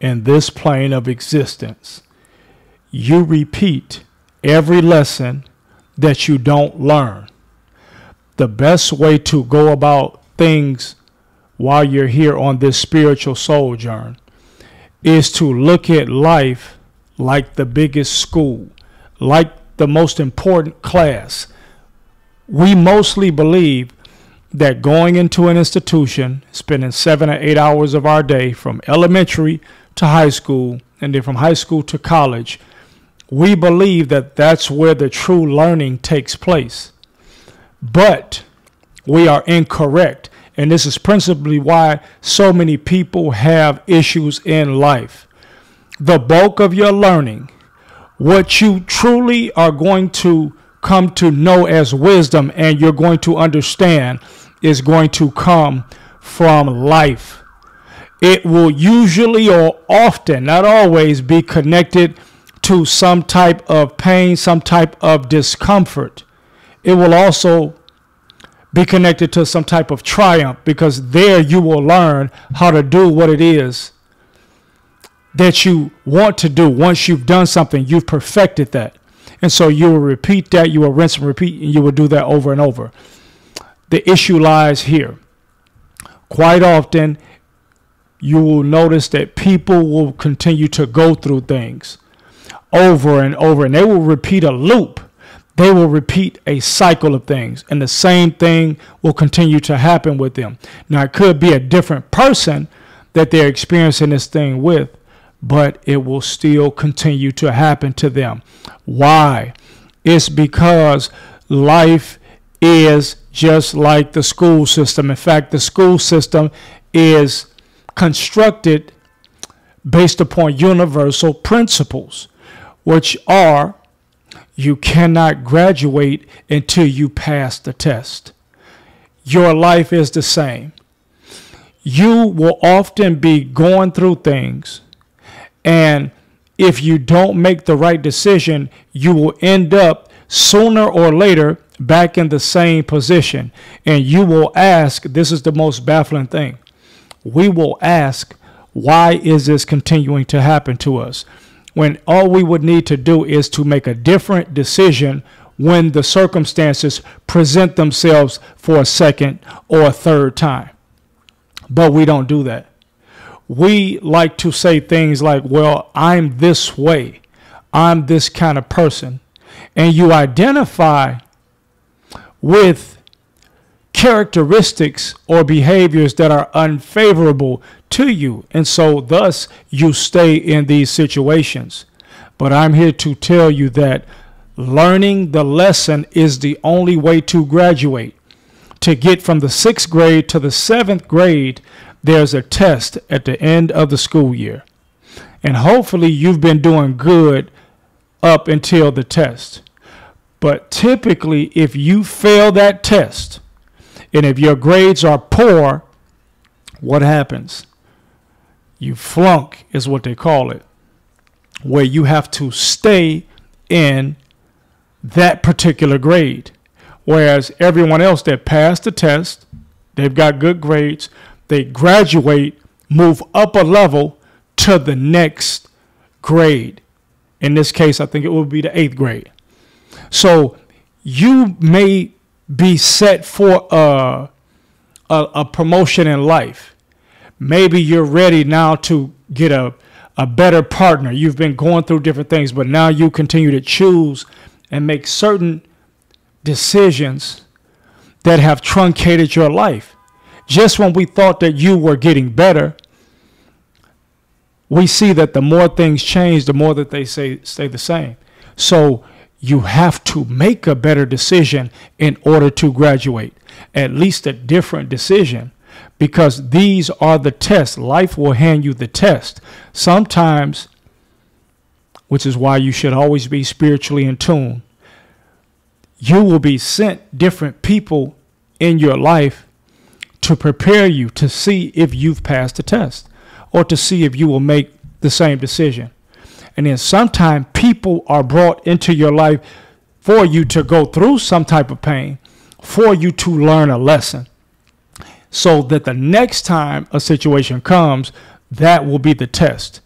in this plane of existence. You repeat every lesson that you don't learn. The best way to go about things while you're here on this spiritual sojourn is to look at life like the biggest school, like the most important class. We mostly believe that going into an institution, spending 7 or 8 hours of our day from elementary to high school, and then from high school to college, we believe that that's where the true learning takes place. But we are incorrect. And this is principally why so many people have issues in life. The bulk of your learning, what you truly are going to come to know as wisdom and you're going to understand, is going to come from life. It will usually or often, not always, be connected to some type of pain, some type of discomfort. It will also be connected to some type of triumph, because there you will learn how to do what it is that you want to do. Once you've done something, you've perfected that. And so you will repeat that, you will rinse and repeat, and you will do that over and over. The issue lies here. Quite often, you will notice that people will continue to go through things over and over, and they will repeat a loop. They will repeat a cycle of things, and the same thing will continue to happen with them. Now, it could be a different person that they're experiencing this thing with, but it will still continue to happen to them. Why? It's because life is just like the school system. In fact, the school system is constructed based upon universal principles, which are: you cannot graduate until you pass the test. Your life is the same. You will often be going through things, and if you don't make the right decision, you will end up sooner or later back in the same position. And you will ask, this is the most baffling thing, we will ask, why is this continuing to happen to us? When all we would need to do is to make a different decision when the circumstances present themselves for a second or a third time. But we don't do that. We like to say things like, well, I'm this way. I'm this kind of person. And you identify with characteristics or behaviors that are unfavorable to you, and so thus you stay in these situations. But I'm here to tell you that learning the lesson is the only way to graduate. To get from the 6th grade to the 7th grade, there's a test at the end of the school year, and hopefully you've been doing good up until the test. But typically, if you fail that test, and if your grades are poor, what happens? You flunk, is what they call it, where you have to stay in that particular grade. Whereas everyone else that passed the test, they've got good grades, they graduate, move up a level to the next grade. In this case, I think it would be the 8th grade. So you may be set for a promotion in life. Maybe you're ready now to get a better partner. You've been going through different things, but now you continue to choose and make certain decisions that have truncated your life. Just when we thought that you were getting better, we see that the more things change, the more that they stay the same. So you have to make a better decision in order to graduate, at least a different decision, because these are the tests. Life will hand you the test. Sometimes, which is why you should always be spiritually in tune, you will be sent different people in your life to prepare you to see if you've passed the test or to see if you will make the same decision. And then sometimes people are brought into your life for you to go through some type of pain, for you to learn a lesson, so that the next time a situation comes, that will be the test.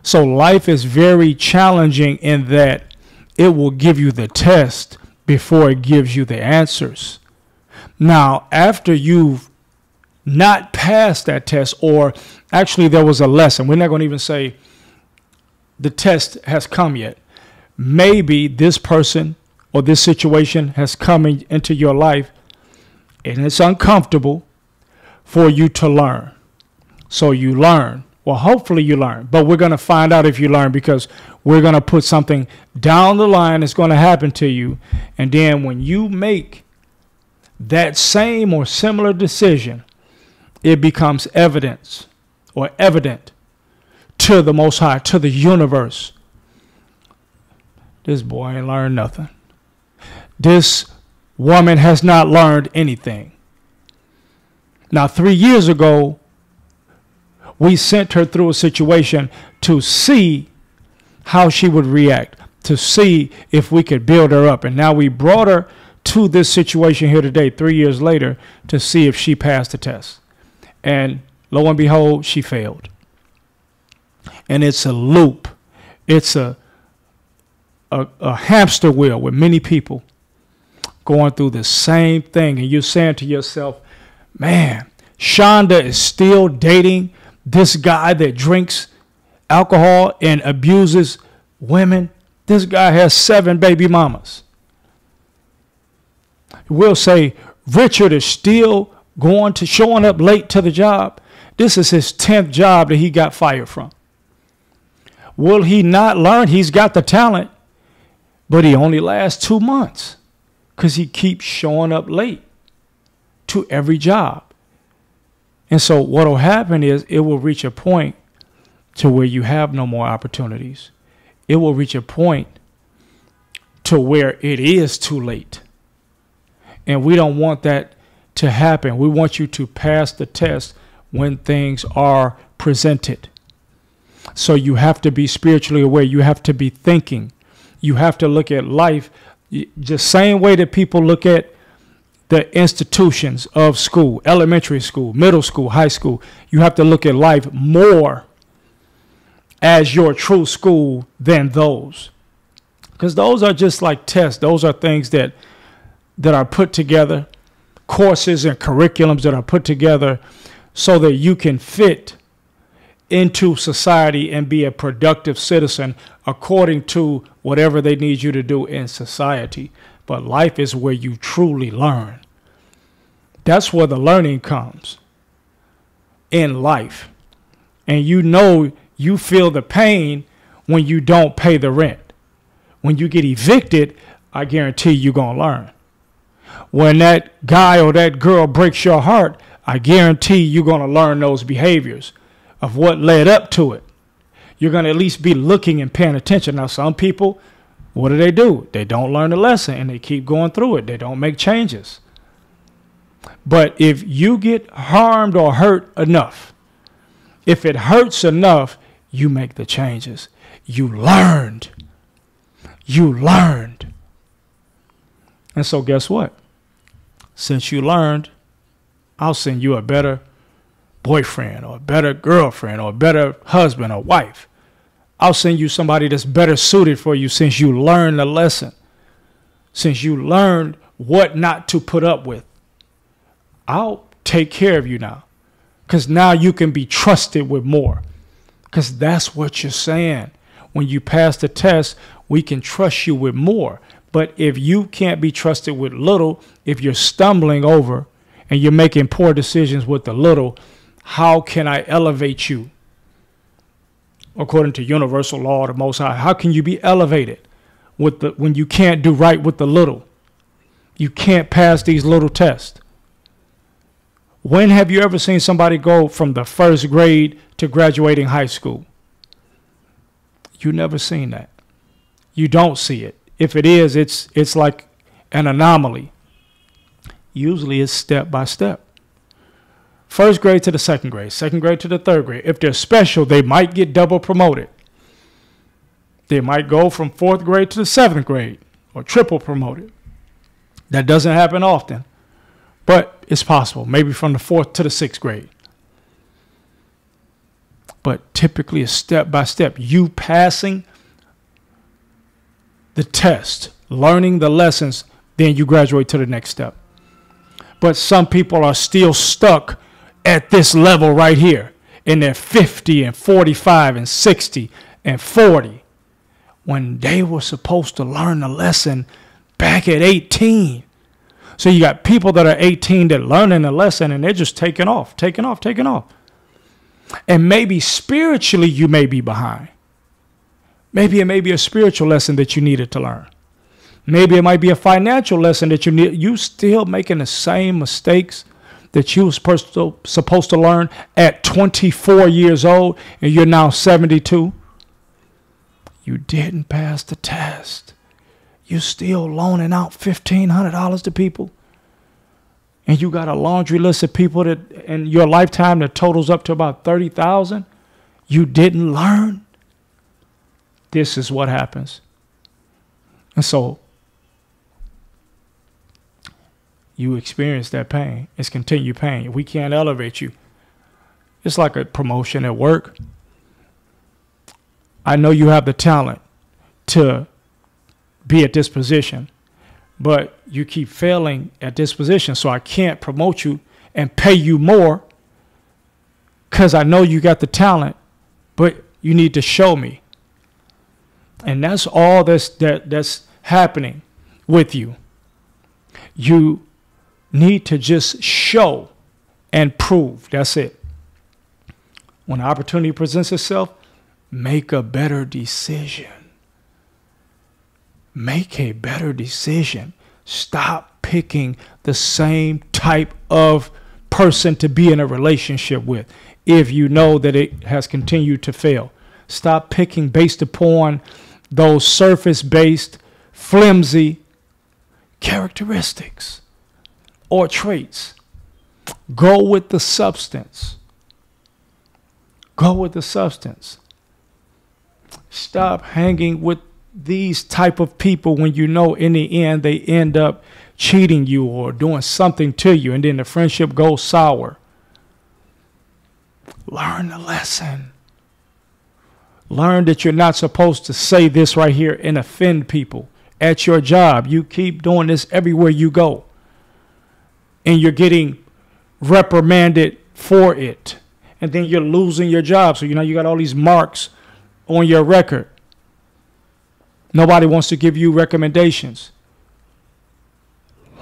So life is very challenging in that it will give you the test before it gives you the answers. Now, after you've not passed that test, or actually there was a lesson, we're not going to even say the test has come yet. Maybe this person or this situation has come into your life and it's uncomfortable for you to learn. So you learn. Well, hopefully you learn, but we're going to find out if you learn, because we're going to put something down the line that's going to happen to you. And then when you make that same or similar decision, it becomes evidence or evident to the Most High, to the universe. This boy ain't learned nothing. This woman has not learned anything. Now, 3 years ago, we sent her through a situation to see how she would react, to see if we could build her up. And now we brought her to this situation here today, 3 years later, to see if she passed the test. And lo and behold, she failed. And it's a loop. It's a hamster wheel with many people going through the same thing. And you're saying to yourself, man, Shonda is still dating this guy that drinks alcohol and abuses women. This guy has 7 baby mamas. We'll say Richard is still showing up late to the job. This is his 10th job that he got fired from. Will he not learn? He's got the talent, but he only lasts 2 months because he keeps showing up late to every job. And so what will happen is it will reach a point to where you have no more opportunities. It will reach a point to where it is too late. And we don't want that to happen. We want you to pass the test when things are presented. So you have to be spiritually aware. You have to be thinking. You have to look at life the same way that people look at the institutions of school, elementary school, middle school, high school. You have to look at life more as your true school than those. Because those are just like tests. Those are things that are put together, courses and curriculums that are put together so that you can fit into society and be a productive citizen according to whatever they need you to do in society. But life is where you truly learn. That's where the learning comes in life. And you feel the pain when you don't pay the rent. When you get evicted, I guarantee you're going to learn. When that guy or that girl breaks your heart, I guarantee you're going to learn those behaviors of what led up to it. You're going to at least be looking and paying attention. Now, some people, what do? They don't learn the lesson and they keep going through it. They don't make changes. But if you get harmed or hurt enough, if it hurts enough, you make the changes. You learned. You learned. And so guess what? Since you learned, I'll send you a better boyfriend or a better girlfriend or a better husband or wife. I'll send you somebody that's better suited for you since you learned the lesson. Since you learned what not to put up with. I'll take care of you now. Because now you can be trusted with more. Because that's what you're saying. When you pass the test, we can trust you with more. But if you can't be trusted with little, if you're stumbling over and you're making poor decisions with the little, how can I elevate you? According to universal law of the Most High, how can you be elevated when you can't do right with the little? You can't pass these little tests. When have you ever seen somebody go from the first grade to graduating high school? You never seen that. You don't see it. If it is, it's like an anomaly. Usually it's step by step. First grade to the second grade to the third grade. If they're special, they might get double promoted. They might go from 4th grade to the 7th grade or triple promoted. That doesn't happen often, but it's possible. Maybe from the 4th to the 6th grade. but typically it's step by step. You passing the test, learning the lessons, then you graduate to the next step. But some people are still stuck at this level right here, and they're 50 and 45 and 60 and 40 when they were supposed to learn the lesson back at 18. So you got people that are 18 that learning the lesson and they're just taking off. And maybe spiritually you may be behind. Maybe it may be a spiritual lesson that you needed to learn. Maybe it might be a financial lesson that you need. You still making the same mistakes that you were supposed to learn at 24 years old and you're now 72. You didn't pass the test. You're still loaning out $1,500 to people. And you got a laundry list of people that in your lifetime that totals up to about 30,000. You didn't learn. This is what happens. And so you experience that pain. It's continued pain. We can't elevate you. It's like a promotion at work. I know you have the talent to be at this position, but you keep failing at this position, so I can't promote you and pay you more because I know you got the talent, but you need to show me. And that's all that's happening with you. You need to just show and prove. That's it. When the opportunity presents itself, make a better decision. Make a better decision. Stop picking the same type of person to be in a relationship with if you know that it has continued to fail. Stop picking based upon those surface-based, flimsy characteristics or traits. Go with the substance. Go with the substance. Stop hanging with these type of people when you know in the end they end up cheating you or doing something to you, and then the friendship goes sour. Learn the lesson. Learn that you're not supposed to say this right here and offend people. At your job, you keep doing this everywhere you go, and you're getting reprimanded for it, and then you're losing your job. So you got all these marks on your record. Nobody wants to give you recommendations.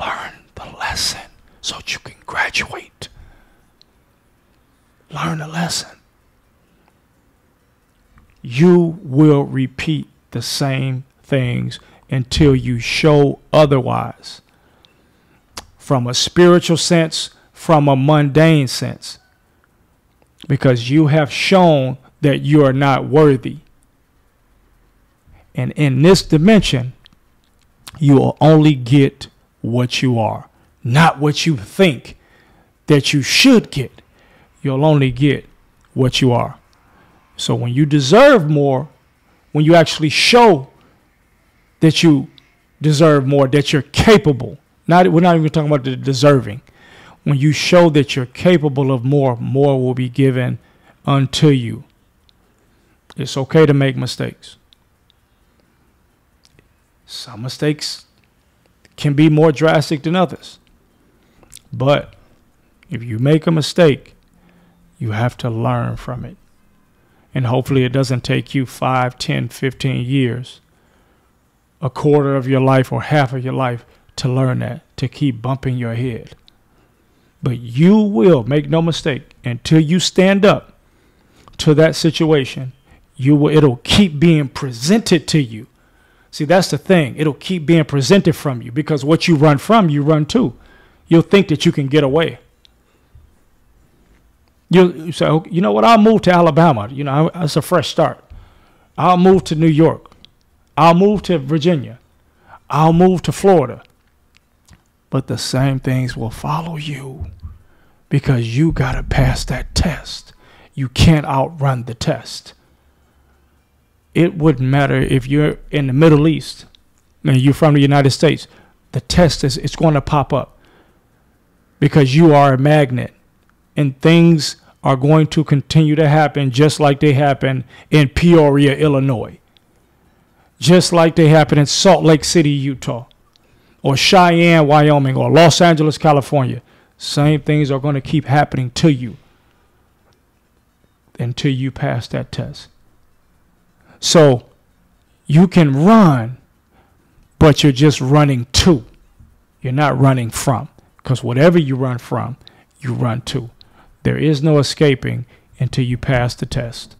Learn the lesson so that you can graduate. Learn the lesson. You will repeat the same things until you show otherwise. From a spiritual sense, from a mundane sense. Because you have shown that you are not worthy. And in this dimension, you will only get what you are, not what you think that you should get. You'll only get what you are. So when you deserve more, when you actually show that you deserve more, that you're capable, we're not even talking about the deserving. When you show that you're capable of more, more will be given unto you. It's okay to make mistakes. Some mistakes can be more drastic than others. But if you make a mistake, you have to learn from it. And hopefully it doesn't take you 5, 10, 15 years, a quarter of your life or half of your life to learn that, to keep bumping your head. But you will, make no mistake, until you stand up to that situation, it'll keep being presented to you. See, that's the thing. It'll keep being presented from you, because what you run from, you run to. You'll think that you can get away. You say, okay, you know what? I'll move to Alabama. It's a fresh start. I'll move to New York. I'll move to Virginia. I'll move to Florida. But the same things will follow you, because you got to pass that test. You can't outrun the test. It wouldn't matter if you're in the Middle East and you're from the United States. The test it's going to pop up, because you are a magnet and things are going to continue to happen just like they happen in Peoria, Illinois, just like they happen in Salt Lake City, Utah, or Cheyenne, Wyoming, or Los Angeles, California. Same things are going to keep happening to you until you pass that test. So you can run, but you're just running to. You're not running from, because whatever you run from, you run to. There is no escaping until you pass the test.